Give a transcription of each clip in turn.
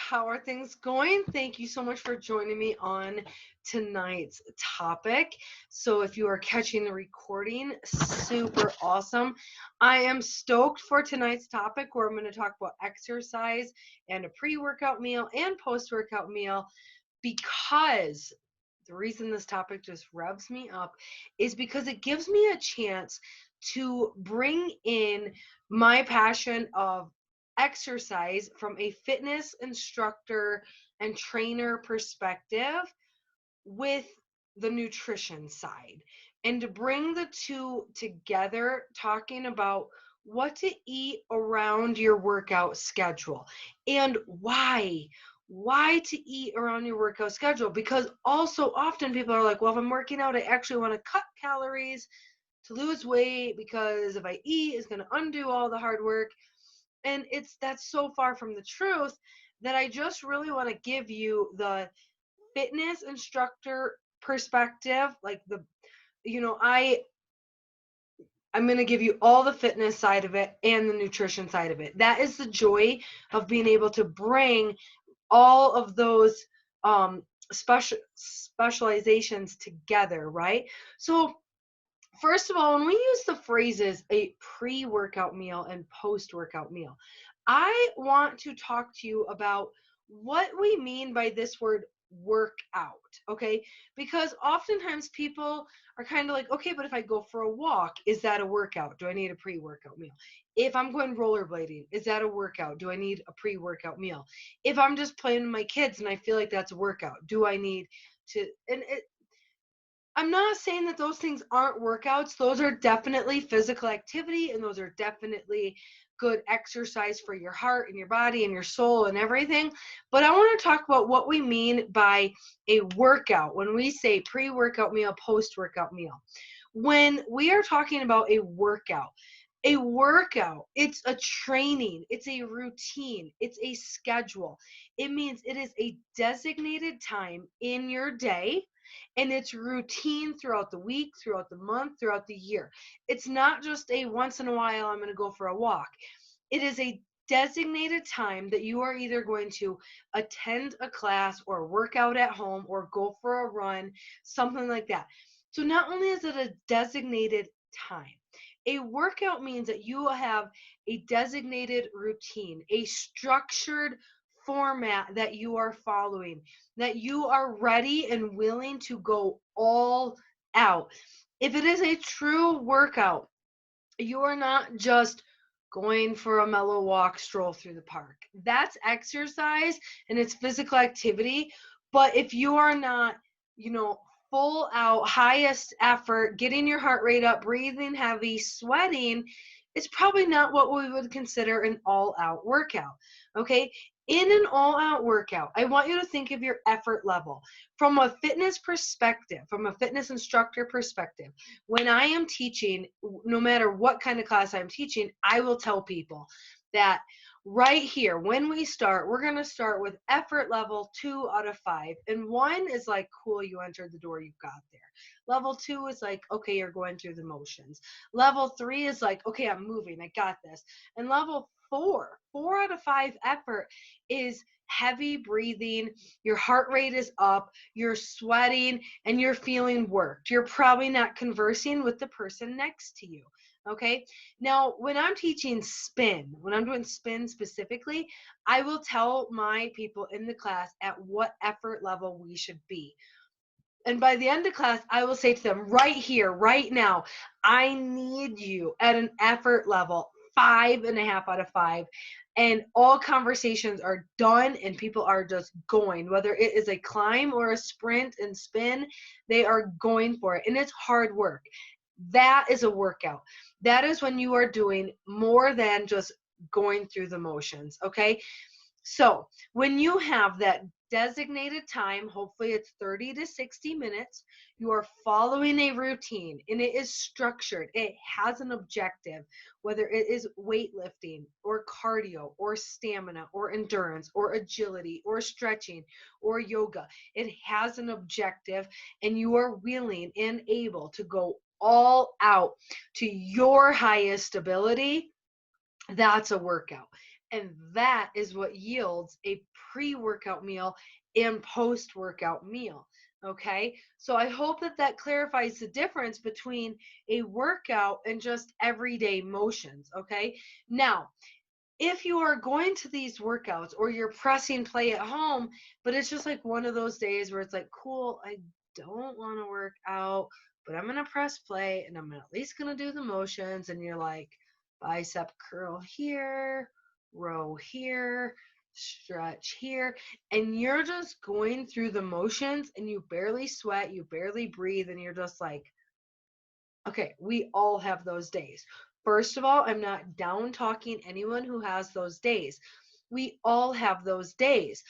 How are things going? Thank you so much for joining me on tonight's topic. So, if you are catching the recording, super awesome. I am stoked for tonight's topic where I'm going to talk about exercise and a pre workout meal and post workout meal because the reason this topic just revs me up is because it gives me a chance to bring in my passion of exercise from a fitness instructor and trainer perspective with the nutrition side, and to bring the two together, talking about what to eat around your workout schedule and why to eat around your workout schedule. Because also often people are like, well, if I'm working out, I actually want to cut calories to lose weight, because if I eat, it's going to undo all the hard work. And that's so far from the truth that I just really want to give you the fitness instructor perspective, like I'm going to give you all the fitness side of it and the nutrition side of it. That is the joy of being able to bring all of those specializations together, right? So first of all, when we use the phrases a pre-workout meal and post-workout meal, I want to talk to you about what we mean by this word workout, okay? Because oftentimes people are kind of like, okay, but if I go for a walk, is that a workout? Do I need a pre-workout meal? If I'm going rollerblading, is that a workout? Do I need a pre-workout meal? If I'm just playing with my kids and I feel like that's a workout, do I need to, I'm not saying that those things aren't workouts. Those are definitely physical activity, and those are definitely good exercise for your heart and your body and your soul and everything. But I want to talk about what we mean by a workout when we say pre-workout meal, post-workout meal. When we are talking about a workout, it's a training, it's a routine, it's a schedule. It means it is a designated time in your day, and it's routine throughout the week, throughout the month, throughout the year. It's not just a once in a while I'm going to go for a walk. It is a designated time that you are either going to attend a class or work out at home or go for a run, something like that. So not only is it a designated time, a workout means that you have a designated routine, a structured format that you are following, that you are ready and willing to go all out. If it is a true workout, you are not just going for a mellow walk, stroll through the park. That's exercise and it's physical activity. But if you are not, you know, full out, highest effort, getting your heart rate up, breathing heavy, sweating, it's probably not what we would consider an all out workout. Okay. In an all out workout, I want you to think of your effort level from a fitness perspective, from a fitness instructor perspective. When I am teaching, no matter what kind of class I'm teaching, I will tell people that right here, when we start, we're going to start with effort level 2 out of 5. And 1 is like, cool, you entered the door, you got there. Level 2 is like, okay, you're going through the motions. Level 3 is like, okay, I'm moving, I got this. And level 4 out of 5 effort is heavy breathing, your heart rate is up, you're sweating, and you're feeling worked. You're probably not conversing with the person next to you. Okay. Now, when I'm teaching spin, when I'm doing spin specifically, I will tell my people in the class at what effort level we should be. And by the end of class, I will say to them, right here, right now, I need you at an effort level 5.5 out of 5. And all conversations are done and people are just going. Whether it is a climb or a sprint and spin, they are going for it. And it's hard work. That is a workout. That is when you are doing more than just going through the motions. Okay. So when you have that designated time, hopefully it's 30 to 60 minutes, you are following a routine and it is structured. It has an objective, whether it is weightlifting or cardio or stamina or endurance or agility or stretching or yoga. It has an objective, and you are willing and able to go all out to your highest ability. That's a workout. And that is what yields a pre-workout meal and post-workout meal. Okay, so I hope that that clarifies the difference between a workout and just everyday motions. Okay, now if you are going to these workouts or you're pressing play at home, but it's just like one of those days where it's like, cool, I don't want to work out, but I'm going to press play and I'm at least going to do the motions. And you're like, bicep curl here, row here, stretch here. And you're just going through the motions and you barely sweat, you barely breathe, and you're just like, okay, we all have those days. First of all, I'm not down talking anyone who has those days. We all have those days.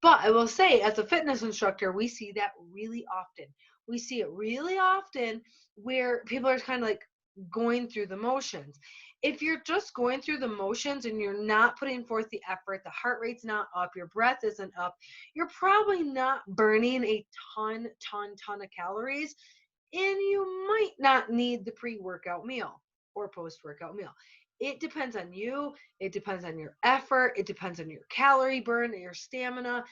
But I will say, as a fitness instructor, we see that really often. We see it really often where people are kind of like going through the motions. If you're just going through the motions and you're not putting forth the effort, the heart rate's not up, your breath isn't up, you're probably not burning a ton of calories, and you might not need the pre-workout meal or post-workout meal. It depends on you. It depends on your effort. It depends on your calorie burn and your stamina.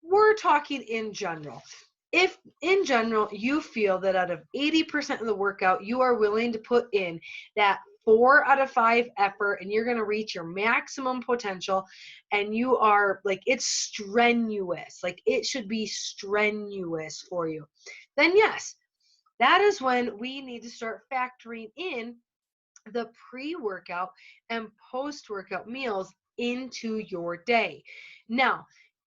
We're talking in general. If in general you feel that out of 80% of the workout you are willing to put in that 4 out of 5 effort and you're going to reach your maximum potential, and you are like, it's strenuous, like it should be strenuous for you, then yes, that is when we need to start factoring in the pre-workout and post-workout meals into your day. Now,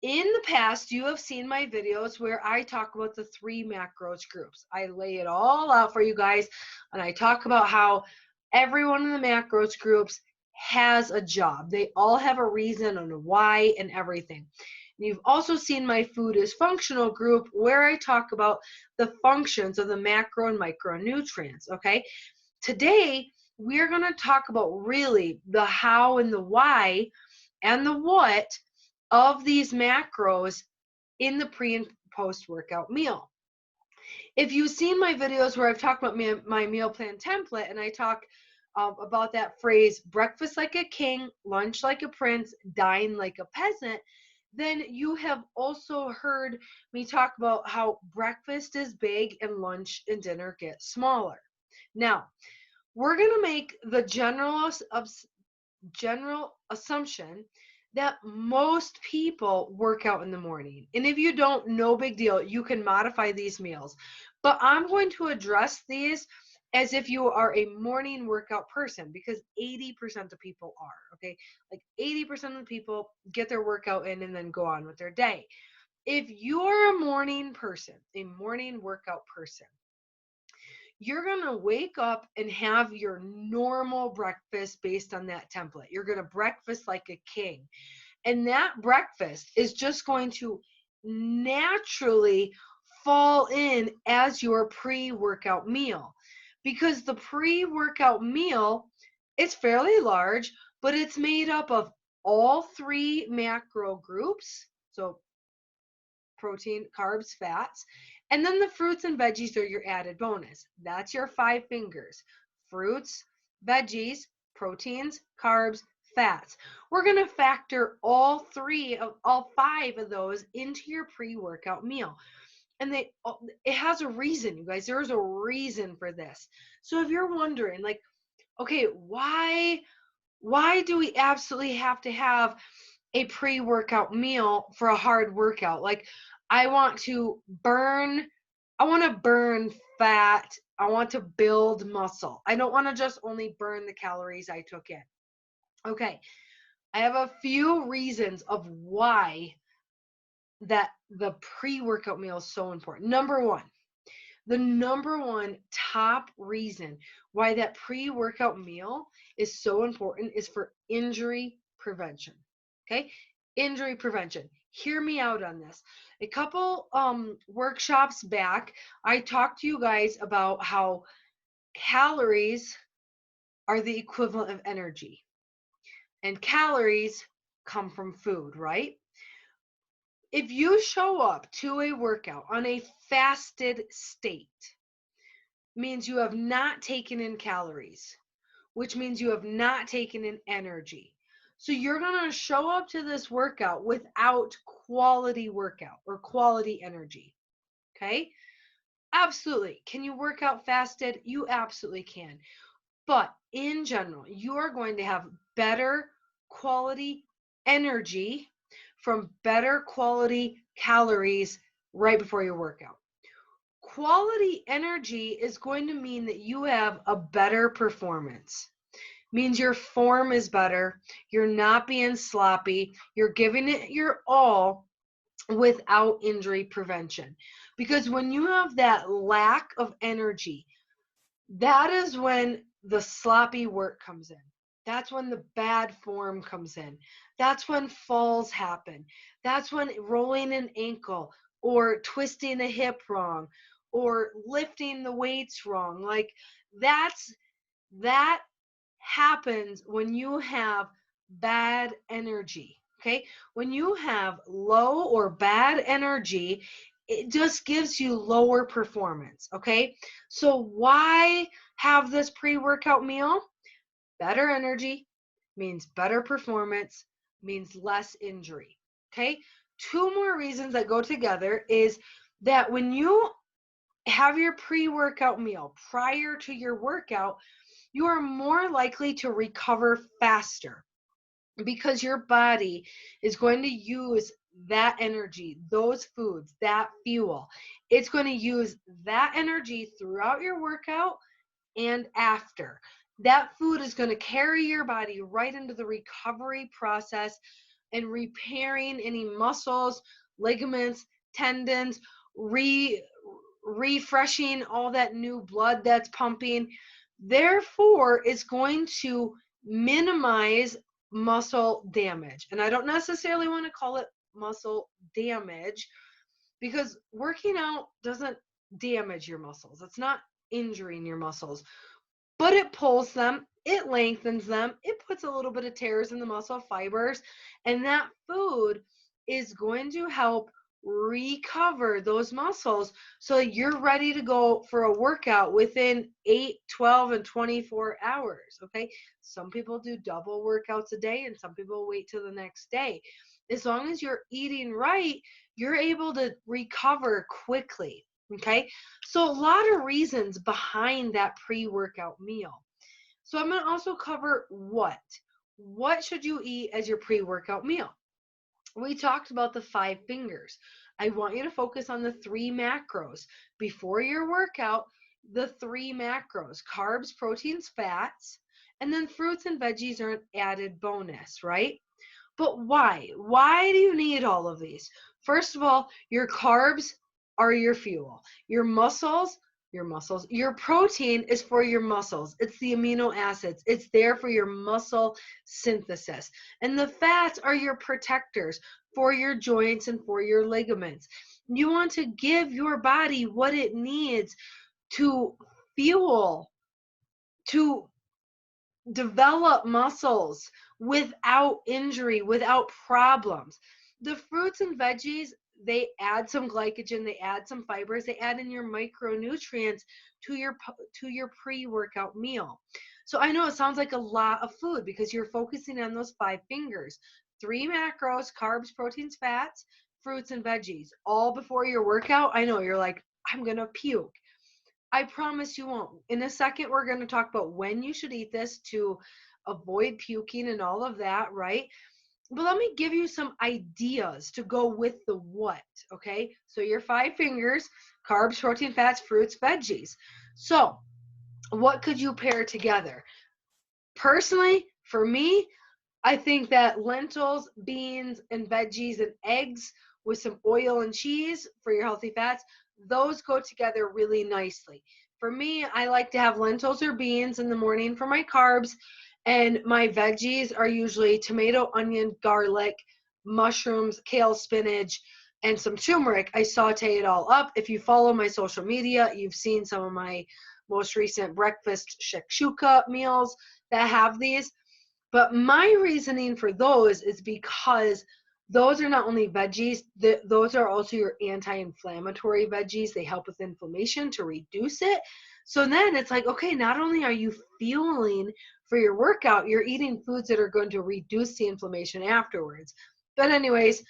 in the past, you have seen my videos where I talk about the 3 macros groups. I lay it all out for you guys, and I talk about how everyone in the macros groups has a job. They all have a reason and why and everything. You've also seen my food is functional group where I talk about the functions of the macro and micronutrients. Okay. Today, we're going to talk about really the how and the why and the what of these macros in the pre and post workout meal. If you've seen my videos where I've talked about my meal plan template, and I talk about that phrase, breakfast like a king, lunch like a prince, dine like a peasant, then you have also heard me talk about how breakfast is big and lunch and dinner get smaller. Now, we're going to make the general assumption that most people work out in the morning. And if you don't, no big deal. You can modify these meals. But I'm going to address these as if you are a morning workout person, because 80% of people are, okay? Like 80% of the people get their workout in and then go on with their day. If you're a morning person, a morning workout person, you're going to wake up and have your normal breakfast based on that template. You're going to breakfast like a king. And that breakfast is just going to naturally fall in as your pre-workout meal, because the pre-workout meal is fairly large, but it's made up of all 3 macro groups. So protein, carbs, fats. And then the fruits and veggies are your added bonus. That's your 5 fingers. Fruits, veggies, proteins, carbs, fats. We're going to factor all 5 of those into your pre-workout meal. And it has a reason, you guys. There's a reason for this. So if you're wondering, like, okay, why do we absolutely have to have a pre-workout meal for a hard workout? Like, I want to burn fat. I want to build muscle. I don't want to just only burn the calories I took in. Okay. I have a few reasons of why that the pre-workout meal is so important. The number one top reason why that pre-workout meal is so important is for injury prevention. Okay? Injury prevention. Hear me out on this. A couple workshops back, I talked to you guys about how calories are the equivalent of energy, and calories come from food, right? If you show up to a workout on a fasted state, means you have not taken in calories, which means you have not taken in energy. So you're going to show up to this workout without quality workout or quality energy. Okay? Absolutely. Can you work out fasted? You absolutely can. But in general, you are going to have better quality energy from better quality calories right before your workout. Quality energy is going to mean that you have a better performance. Means your form is better, you're not being sloppy, you're giving it your all without injury prevention. Because when you have that lack of energy, that is when the sloppy work comes in. That's when the bad form comes in. That's when falls happen. That's when rolling an ankle or twisting a hip wrong or lifting the weights wrong. Like that happens when you have bad energy. Okay? When you have low or bad energy, it just gives you lower performance. Okay? So why have this pre-workout meal? Better energy means better performance, means less injury. Okay? Two more reasons that go together is that when you have your pre-workout meal prior to your workout, you are more likely to recover faster because your body is going to use that energy, those foods, that fuel. It's going to use that energy throughout your workout and after. That food is going to carry your body right into the recovery process and repairing any muscles, ligaments, tendons, refreshing all that new blood that's pumping. Therefore, it's going to minimize muscle damage. And I don't necessarily want to call it muscle damage because working out doesn't damage your muscles. It's not injuring your muscles, but it pulls them, it lengthens them, it puts a little bit of tears in the muscle fibers, and that food is going to help recover those muscles so you're ready to go for a workout within 8, 12, and 24 hours. Okay, some people do double workouts a day and some people wait till the next day. As long as you're eating right, you're able to recover quickly. Okay, so a lot of reasons behind that pre-workout meal. So I'm going to also cover what should you eat as your pre-workout meal. We talked about the 5 fingers. I want you to focus on the 3 macros. Before your workout, the 3 macros: carbs, proteins, fats, and then fruits and veggies are an added bonus, right? But why? Why do you need all of these? First of all, your carbs are your fuel. Your protein is for your muscles. It's the amino acids. It's there for your muscle synthesis. And the fats are your protectors for your joints and for your ligaments. You want to give your body what it needs to fuel, to develop muscles without injury, without problems. The fruits and veggies, they add some glycogen, they add some fibers, they add in your micronutrients to your pre-workout meal. So I know it sounds like a lot of food because you're focusing on those 5 fingers. 3 macros: carbs, proteins, fats, fruits, and veggies, all before your workout. I know you're like, I'm going to puke. I promise you won't. In a second, we're going to talk about when you should eat this to avoid puking and all of that, right? But let me give you some ideas to go with the what, okay? So your 5 fingers: carbs, protein, fats, fruits, veggies. So what could you pair together? Personally, for me, I think that lentils, beans, and veggies and eggs with some oil and cheese for your healthy fats, those go together really nicely. For me, I like to have lentils or beans in the morning for my carbs, and my veggies are usually tomato, onion, garlic, mushrooms, kale, spinach, and some turmeric. I saute it all up. If you follow my social media, you've seen some of my most recent breakfast shakshuka meals that have these. But my reasoning for those is because those are not only veggies, those are also your anti-inflammatory veggies. They help with inflammation to reduce it. So then it's like, okay, not only are you fueling for your workout, you're eating foods that are going to reduce the inflammation afterwards. But anyways,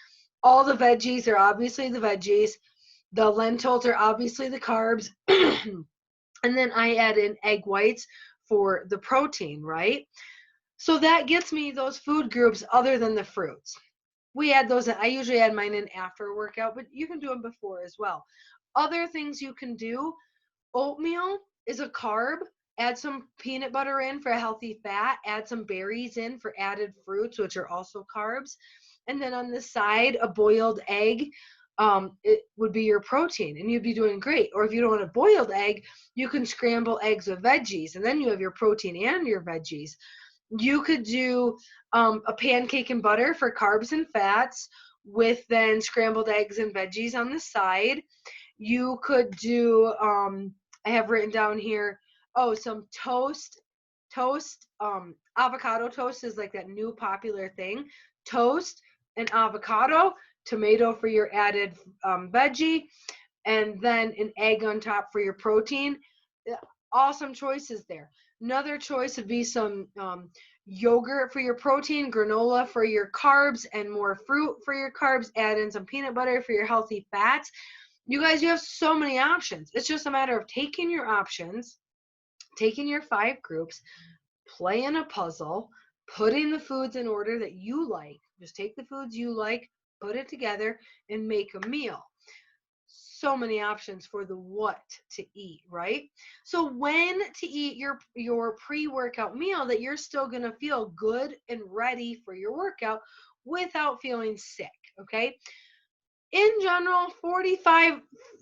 all the veggies are obviously the veggies. The lentils are obviously the carbs. And then I add in egg whites for the protein, right? So that gets me those food groups other than the fruits. We add those, I usually add mine in after a workout, but you can do them before as well. Other things you can do, oatmeal is a carb. Add some peanut butter in for a healthy fat. Add some berries in for added fruits, which are also carbs. And then on the side, a boiled egg, it would be your protein, and you'd be doing great. Or if you don't want a boiled egg, you can scramble eggs with veggies, and then you have your protein and your veggies. You could do a pancake and butter for carbs and fats with then scrambled eggs and veggies on the side. You could do, I have written down here, some toast. Avocado toast is like that new popular thing. Toast and avocado, tomato for your added veggie, and then an egg on top for your protein. Awesome choices there. Another choice would be some yogurt for your protein, granola for your carbs, and more fruit for your carbs. Add in some peanut butter for your healthy fats. You guys, you have so many options. It's just a matter of taking your options, taking your 5 groups, playing a puzzle, putting the foods in order that you like. Just take the foods you like, put it together, and make a meal. So many options for the what to eat, right? So when to eat your pre-workout meal that you're still going to feel good and ready for your workout without feeling sick, okay? In general, 45,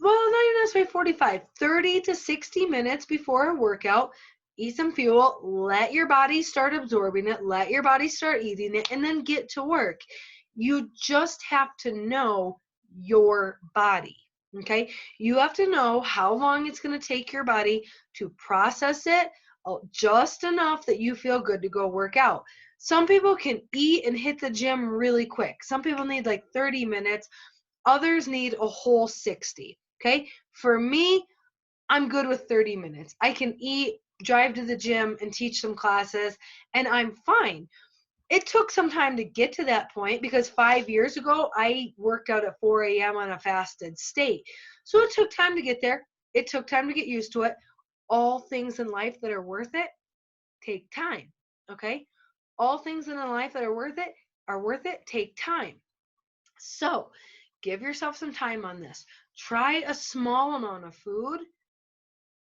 well, not even necessarily 45, 30 to 60 minutes before a workout, eat some fuel, let your body start absorbing it, let your body start eating it, and then get to work. You just have to know your body, okay? You have to know how long it's going to take your body to process it, just enough that you feel good to go work out. Some people can eat and hit the gym really quick. Some people need like 30 minutes. Others need a whole 60, okay? For me, I'm good with 30 minutes. I can eat, drive to the gym, and teach some classes, and I'm fine. It took some time to get to that point because 5 years ago, I worked out at 4 a.m. on a fasted state. So it took time to get there. It took time to get used to it. All things in life that are worth it take time, okay? All things in life that are worth it, take time. So give yourself some time on this. Try a small amount of food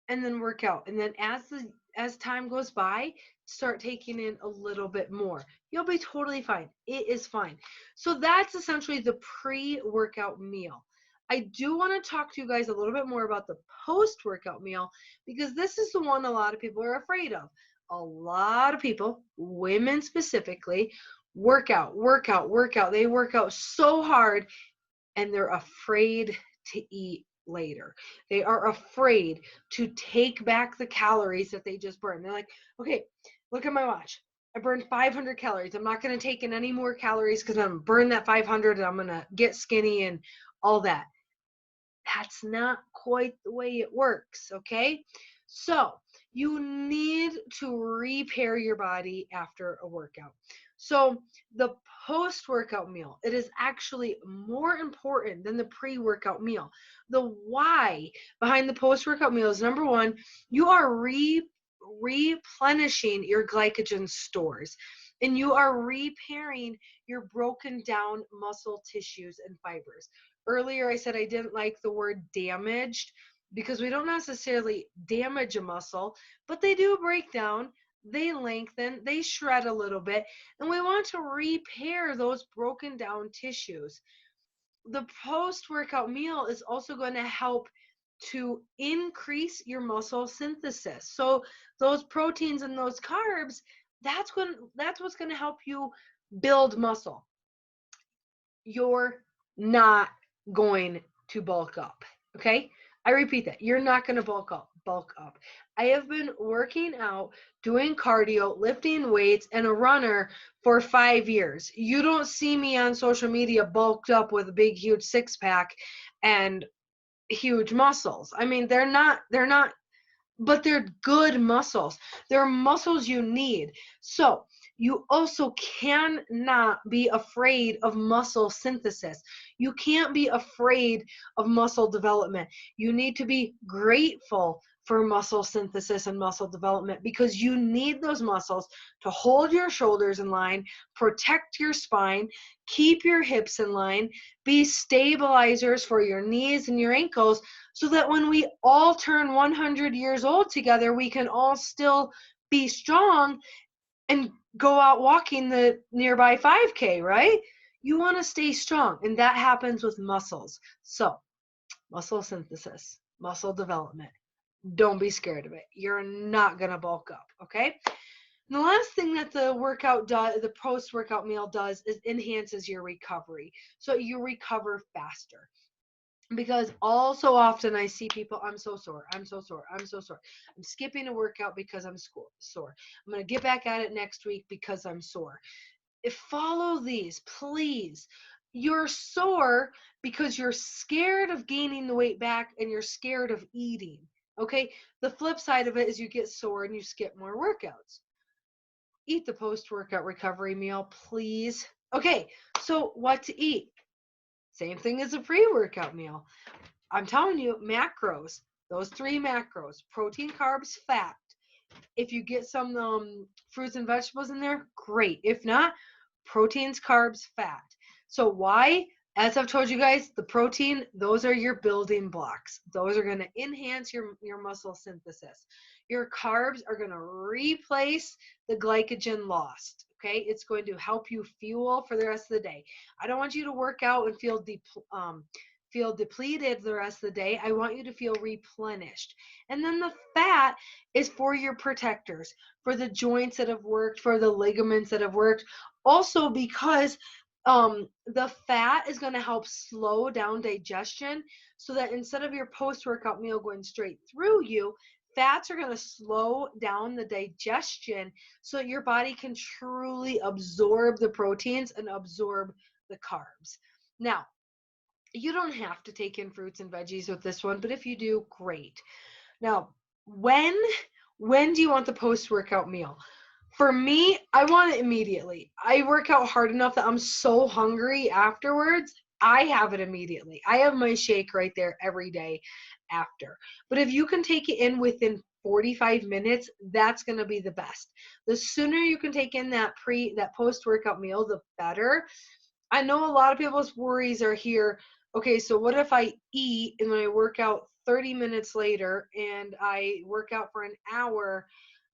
and then work out. And then as time goes by, start taking in a little bit more. You'll be totally fine. It is fine. So that's essentially the pre-workout meal. I do want to talk to you guys a little bit more about the post-workout meal because this is the one a lot of people are afraid of. A lot of people, women specifically, work out. They work out so hard and they're afraid to eat later. They are afraid to take back the calories that they just burned. They're like, okay, look at my watch. I burned 500 calories. I'm not going to take in any more calories because I'm going to burn that 500 and I'm going to get skinny and all that. That's not quite the way it works, okay? So you need to repair your body after a workout. So the post-workout meal, it is actually more important than the pre-workout meal. The why behind the post-workout meal is, number one, you are replenishing your glycogen stores and you are repairing your broken down muscle tissues and fibers. Earlier I said I didn't like the word damaged because we don't necessarily damage a muscle, but they do break down, they lengthen, they shred a little bit, and we want to repair those broken down tissues. The post-workout meal is also going to help to increase your muscle synthesis. So those proteins and those carbs, that's what's going to help you build muscle. You're not going to bulk up, okay? I repeat that. You're not going to bulk up. I have been working out, doing cardio, lifting weights, and a runner for 5 years. You don't see me on social media bulked up with a big, huge six-pack and huge muscles. I mean, they're not but they're good muscles. They're muscles you need. So you also cannot be afraid of muscle synthesis. You can't be afraid of muscle development. You need to be grateful for muscle synthesis and muscle development because you need those muscles to hold your shoulders in line, protect your spine, keep your hips in line, be stabilizers for your knees and your ankles, so that when we all turn 100 years old together, we can all still be strong and go out walking the nearby 5K, right? You want to stay strong, and that happens with muscles. So, muscle synthesis, muscle development. Don't be scared of it. You're not going to bulk up, okay? And the last thing that the workout does, the post-workout meal does, is enhances your recovery. So you recover faster. Because all so often I see people, I'm so sore, I'm so sore, I'm so sore. I'm skipping a workout because I'm sore. I'm going to get back at it next week because I'm sore. If follow these, please. You're sore because you're scared of gaining the weight back and you're scared of eating. Okay? The flip side of it is you get sore and you skip more workouts. Eat the post-workout recovery meal, please. Okay, so what to eat? Same thing as a pre-workout meal. I'm telling you, macros, those 3 macros, protein, carbs, fat. If you get some fruits and vegetables in there, great. If not, proteins, carbs, fat. So why? As I've told you guys, the protein, those are your building blocks. Those are going to enhance your muscle synthesis. Your carbs are going to replace the glycogen lost. Okay, it's going to help you fuel for the rest of the day. I don't want you to work out and feel depleted the rest of the day. I want you to feel replenished. And then the fat is for your protectors, for the joints that have worked, for the ligaments that have worked. Also because the fat is going to help slow down digestion so that instead of your post-workout meal going straight through you, fats are going to slow down the digestion so that your body can truly absorb the proteins and absorb the carbs. Now, you don't have to take in fruits and veggies with this one, but if you do, great. Now, when do you want the post-workout meal? For me, I want it immediately. I work out hard enough that I'm so hungry afterwards. I have it immediately. I have my shake right there every day after. But if you can take it in within 45 minutes, that's going to be the best. The sooner you can take in that post-workout meal, the better. I know a lot of people's worries are here. Okay, so what if I eat and then I work out 30 minutes later and I work out for an hour?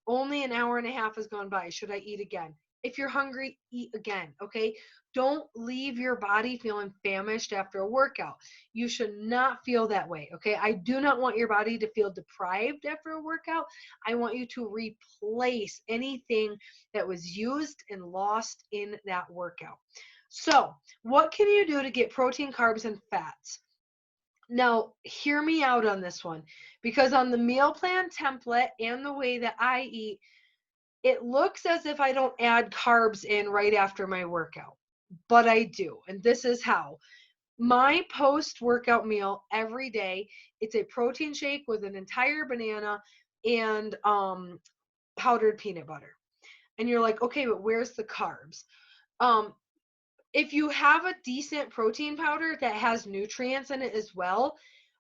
Only an hour and a half has gone by. Should I eat again? If you're hungry, eat again, okay? Don't leave your body feeling famished after a workout. You should not feel that way, okay? I do not want your body to feel deprived after a workout. I want you to replace anything that was used and lost in that workout. So, what can you do to get protein, carbs, and fats? Now, hear me out on this one, because on the meal plan template and the way that I eat, it looks as if I don't add carbs in right after my workout, but I do. And this is how. My post-workout meal every day, it's a protein shake with an entire banana and powdered peanut butter. And you're like, okay, but where's the carbs? Um, if you have a decent protein powder that has nutrients in it as well,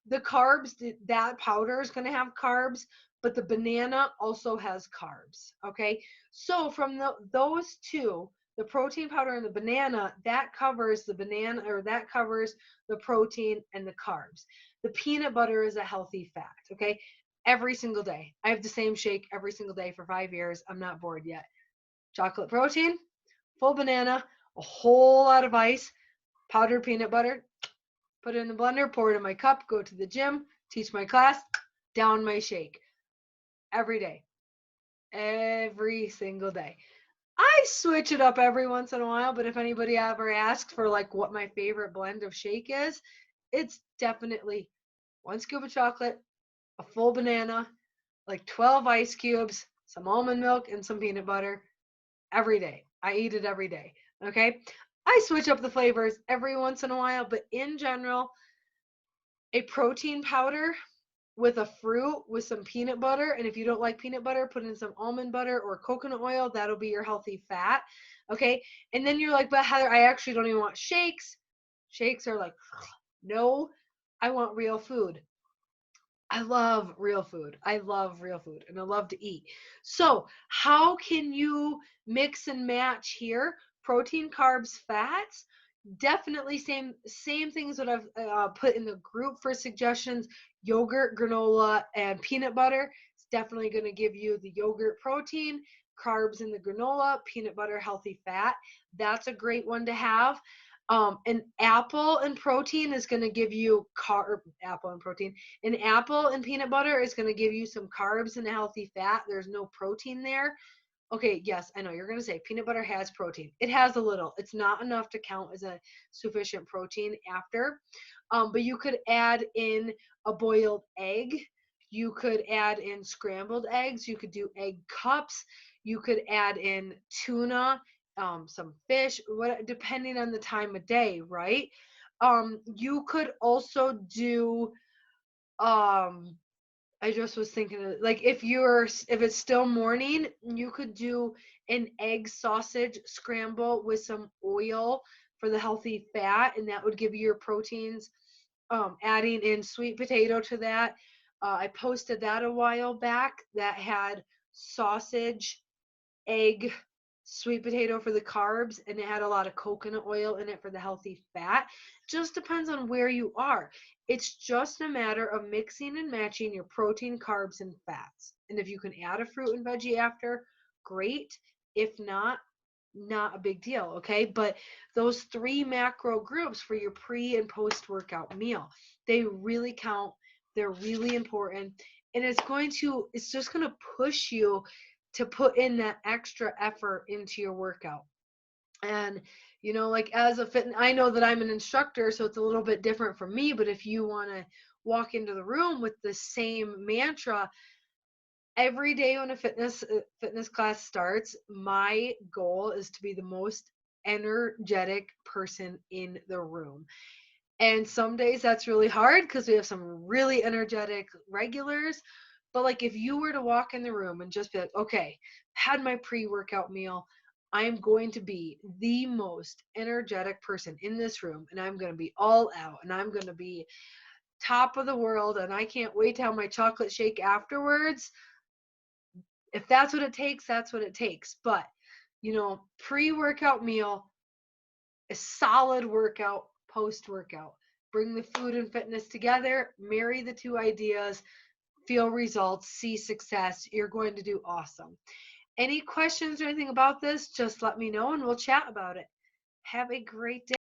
the carbs, that powder is going to have carbs, but the banana also has carbs. Okay. So from those two, the protein powder and the banana, that covers the banana, or that covers the protein and the carbs. The peanut butter is a healthy fat. Okay. Every single day. I have the same shake every single day for 5 years. I'm not bored yet. Chocolate protein, full banana, a whole lot of ice, powdered peanut butter, put it in the blender, pour it in my cup, go to the gym, teach my class, down my shake every day, every single day. I switch it up every once in a while, but if anybody ever asks for like what my favorite blend of shake is, it's definitely 1 scoop of chocolate, a full banana, like 12 ice cubes, some almond milk, and some peanut butter every day. I eat it every day. Okay. I switch up the flavors every once in a while, but in general, a protein powder with a fruit with some peanut butter. And if you don't like peanut butter, put in some almond butter or coconut oil. That'll be your healthy fat. Okay. And then you're like, but Heather, I actually don't even want shakes. Shakes are like, no, I want real food. I love real food. I love real food and I love to eat. So, how can you mix and match here? Protein, carbs, fats. Definitely same things that I've put in the group for suggestions. Yogurt, granola, and peanut butter. It's definitely going to give you the yogurt protein, carbs in the granola, peanut butter, healthy fat. That's a great one to have. An apple and protein is going to give you apple and protein. An apple and peanut butter is going to give you some carbs and a healthy fat. There's no protein there. Okay, yes, I know you're going to say peanut butter has protein. It has a little. It's not enough to count as a sufficient protein after. But you could add in a boiled egg. You could add in scrambled eggs. You could do egg cups. You could add in tuna, some fish, depending on the time of day, right? You could also do I just was thinking of, like if it's still morning, you could do an egg sausage scramble with some oil for the healthy fat, and that would give you your proteins. Adding in sweet potato to that. I posted that a while back that had sausage, egg, sweet potato for the carbs, and it had a lot of coconut oil in it for the healthy fat. Just depends on where you are. It's just a matter of mixing and matching your protein, carbs, and fats. And if you can add a fruit and veggie after, great. If not, not a big deal, okay? But those 3 macro groups for your pre and post workout meal, they really count. They're really important. And it's just going to push you to put in that extra effort into your workout. And like as a I know that I'm an instructor, so it's a little bit different for me, but if you want to walk into the room with the same mantra every day when a fitness class starts, my goal is to be the most energetic person in the room. And some days that's really hard because we have some really energetic regulars. But like if you were to walk in the room and just be like, okay, had my pre-workout meal, I'm going to be the most energetic person in this room, and I'm going to be all out, and I'm going to be top of the world, and I can't wait to have my chocolate shake afterwards. If that's what it takes, that's what it takes. But, pre-workout meal, a solid workout, post-workout. Bring the food and fitness together, marry the 2 ideas, feel results, see success. You're going to do awesome. Any questions or anything about this, just let me know and we'll chat about it. Have a great day.